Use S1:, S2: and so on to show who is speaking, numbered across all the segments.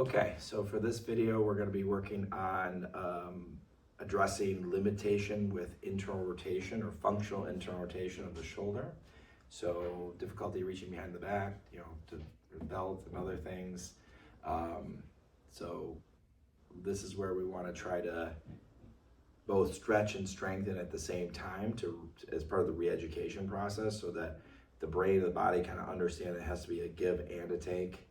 S1: Okay, so for this video, we're going to be working on addressing limitation with internal rotation or functional internal rotation of the shoulder. So difficulty reaching behind the back, to the belt and other things. So this is where we want to try to both stretch and strengthen at the same time as part of the re-education process, so that the brain and the body kind of understand it has to be a give and a take.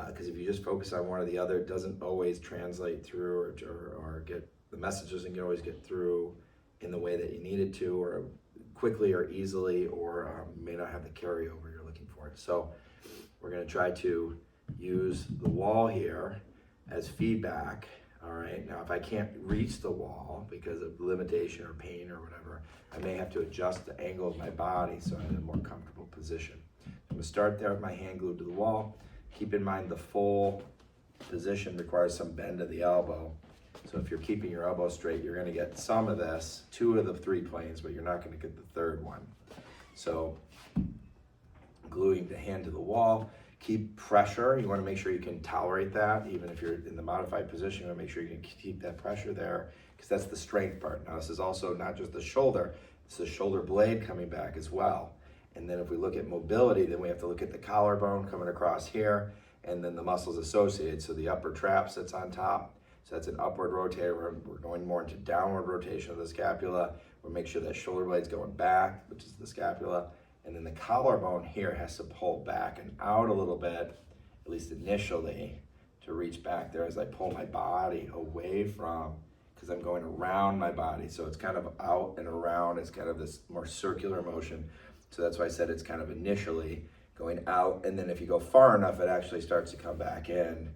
S1: Because if you just focus on one or the other, it doesn't always translate through or get the message doesn't always get through in the way that you need it to, or quickly or easily, or may not have the carryover you're looking for. So we're going to try to use the wall here as feedback. All right, now if I can't reach the wall because of limitation or pain or whatever, I may have to adjust the angle of my body so I'm in a more comfortable position. I'm going to start there with my hand glued to the wall. Keep in mind the full position requires some bend of the elbow. So if you're keeping your elbow straight, you're going to get some of this, 2 of the 3 planes, but you're not going to get the third one. So gluing the hand to the wall, keep pressure. You want to make sure you can tolerate that. Even if you're in the modified position, you want to make sure you can keep that pressure there, because that's the strength part. Now this is also not just the shoulder, it's the shoulder blade coming back as well. And then if we look at mobility, then we have to look at the collarbone coming across here, and then the muscles associated. So the upper trap sits on top. So that's an upward rotator. We're going more into downward rotation of the scapula. We'll make sure that shoulder blade's going back, which is the scapula. And then the collarbone here has to pull back and out a little bit, at least initially, to reach back there as I pull my body away from, because I'm going around my body. So it's kind of out and around. It's kind of this more circular motion. So that's why I said it's kind of initially going out, and then if you go far enough, it actually starts to come back in,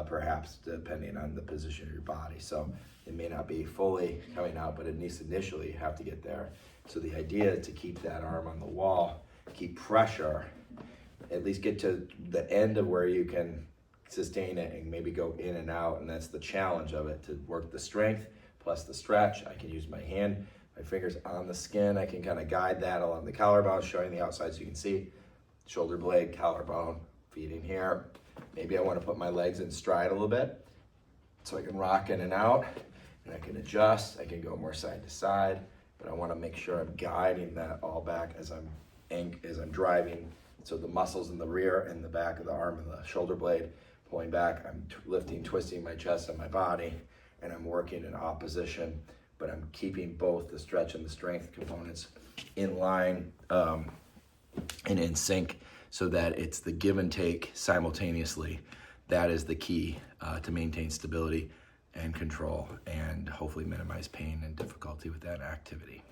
S1: perhaps depending on the position of your body. So it may not be fully coming out, but at least initially you have to get there. So the idea is to keep that arm on the wall, keep pressure, at least get to the end of where you can sustain it and maybe go in and out, and that's the challenge of it, to work the strength plus the stretch. I can use my hand, my fingers on the skin. I can kind of guide that along the collarbone, showing the outside so you can see. Shoulder blade, collarbone, feeding here. Maybe I want to put my legs in stride a little bit so I can rock in and out, and I can adjust. I can go more side to side, but I want to make sure I'm guiding that all back as I'm driving. So the muscles in the rear and the back of the arm and the shoulder blade pulling back. I'm lifting, twisting my chest and my body, and I'm working in opposition, but I'm keeping both the stretch and the strength components in line and in sync, so that it's the give and take simultaneously. That is the key to maintain stability and control, and hopefully minimize pain and difficulty with that activity.